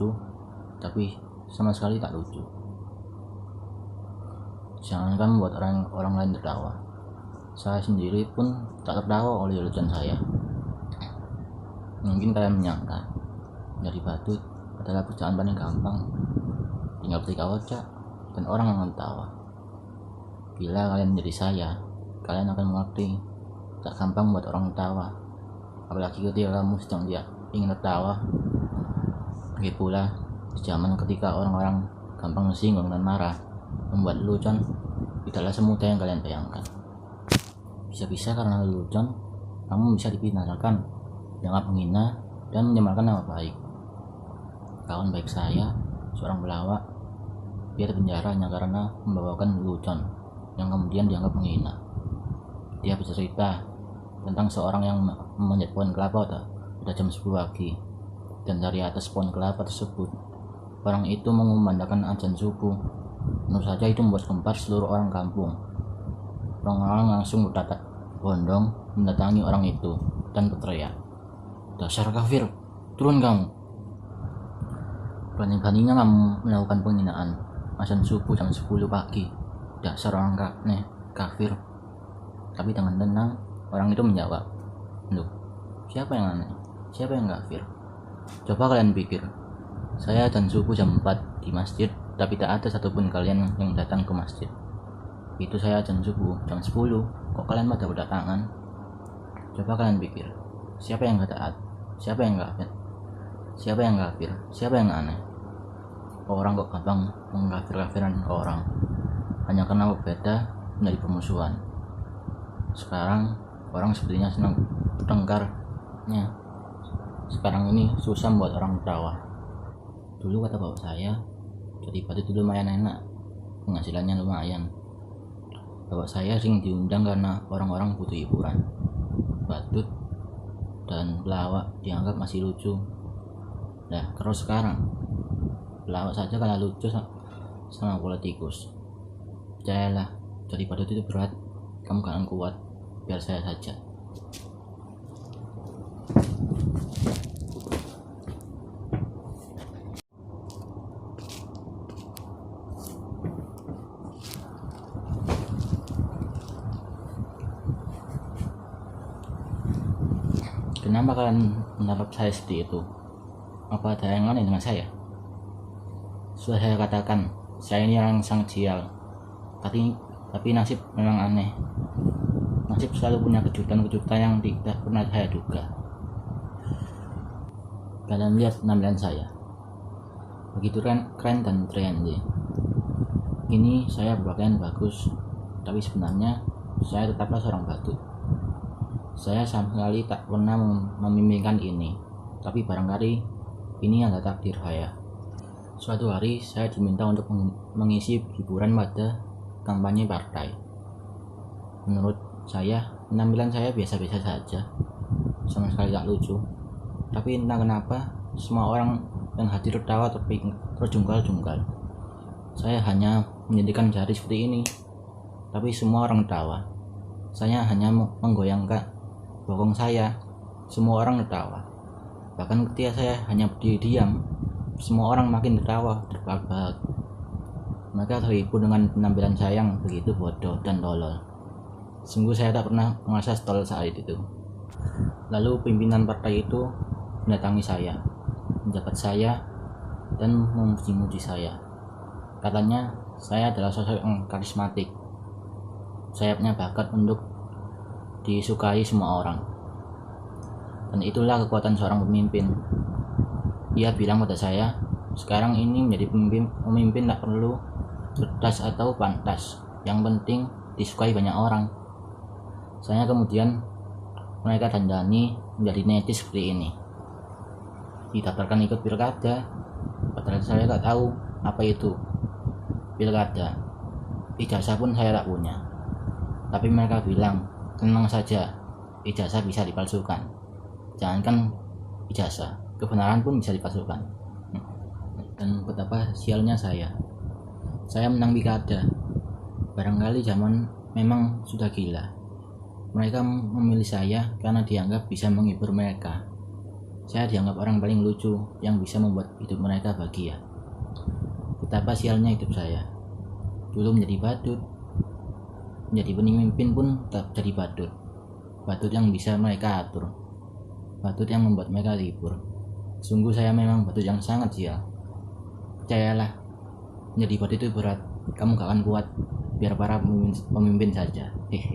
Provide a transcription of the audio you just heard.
lucu, tapi sama sekali tak lucu. Jangankan membuat orang lain tertawa, saya sendiri pun tak tertawa oleh lucuan saya. Mungkin kalian menyangka dari badut adalah pekerjaan paling gampang, tinggal beli kocak dan orang akan tertawa. Bila kalian menjadi saya, kalian akan mengerti tak gampang membuat orang tertawa, apalagi ketika kamu sedang ingin tertawa. Begitu pula di zaman ketika orang-orang gampang tersinggung dan marah, membuat lelucon tidaklah semudah yang kalian bayangkan. Bisa-bisa karena lelucon kamu bisa dibinasakan, dianggap menghina dan mencemarkan nama baik. Kawan baik saya, seorang pelawak, dia dipenjara hanya karena membawakan lelucon yang kemudian dianggap menghina. Dia bercerita tentang seorang yang memanjat pohon kelapa pada jam 10 pagi, dan dari atas pohon kelapa tersebut orang itu mengumandangkan azan subuh. Menurut saja itu membuat gempar seluruh orang kampung. Orang-orang langsung berbondong mendatangi orang itu dan berteriak, "Dasar kafir, turun kamu! Berani-beraninya kamu melakukan penghinaan azan subuh jam 10 pagi. Dasar orang kafir." Tapi dengan tenang orang itu menjawab, "Loh, siapa yang aneh? Siapa yang kafir? Coba kalian pikir, saya azan subuh jam 4 di masjid, tapi tak ada satupun kalian yang datang ke masjid. Itu saya azan subuh jam 10, kok kalian pada berdatangan? Coba kalian pikir, siapa yang gak taat? Siapa yang kafir? Siapa yang kafir? Siapa yang aneh? Orang kok gampang mengkafir-kafiran orang hanya karena berbeda menjadi permusuhan. Sekarang orang sepertinya senang bertengkarnya. Sekarang ini susah membuat orang tertawa. Dulu kata bapak saya, jadi badut itu lumayan enak, penghasilannya lumayan. Bapak saya sering diundang karena orang-orang butuh hiburan. Badut dan pelawak dianggap masih lucu. Nah, terus sekarang pelawak saja kalah lucu sama politikus. Percayalah, jadi badut itu berat, kamu gak akan kuat. Biar saya saja. Kenapa kalian mendapat saya seperti itu? Apa ada yang aneh dengan saya? Sudah saya katakan, saya ini orang sangat sial. Tapi nasib memang aneh. Nasib selalu punya kejutan-kejutan yang tidak pernah saya duga. Kalian lihat penampilan saya, begitu keren dan trendy. Kini saya berpakaian bagus, tapi sebenarnya saya tetaplah seorang badut. Saya sama sekali tak pernah memimpikan ini, tapi barangkali ini adalah takdir saya. Suatu hari saya diminta untuk mengisi hiburan pada kampanye partai. Menurut saya, penampilan saya biasa-biasa saja, sama sekali tak lucu. Tapi entah kenapa, semua orang yang hadir tertawa terjungkal-jungkal. Saya hanya menjadikan jari seperti ini, tapi semua orang tertawa. Saya hanya menggoyangkan bokong saya, semua orang tertawa. Bahkan ketika saya hanya berdiri diam, semua orang makin tertawa terbahak-bahak. Mereka terhibur dengan penampilan saya yang begitu bodoh dan tolol. Sungguh saya tak pernah merasa tolol saat itu. Lalu pimpinan partai itu mendatangi saya, menjabat saya, dan memuji-muji saya. Katanya saya adalah sosok yang karismatik. Saya punya bakat untuk disukai semua orang, dan itulah kekuatan seorang pemimpin. Ia bilang pada saya, sekarang ini menjadi pemimpin tak perlu cerdas atau pantas, yang penting disukai banyak orang. Saya kemudian mereka dandani menjadi netis seperti ini, didaftarkan ikut pilkada, padahal saya tak tahu apa itu pilkada. Ijazah pun saya tak punya, tapi mereka bilang, tenang saja, ijazah bisa dipalsukan. Jangankan ijazah, kebenaran pun bisa dipalsukan. Dan betapa sialnya saya menang pilkada. Barangkali zaman memang sudah gila. Mereka memilih saya karena dianggap bisa menghibur mereka. Saya dianggap orang paling lucu yang bisa membuat hidup mereka bahagia. Betapa sialnya hidup saya. Dulu menjadi badut, menjadi pemimpin pun tetap jadi badut. Badut yang bisa mereka atur, badut yang membuat mereka libur. Sungguh saya memang badut yang sangat sial. Percayalah, menjadi badut itu berat. Kamu gak akan kuat. Biar para pemimpin saja. Hehe.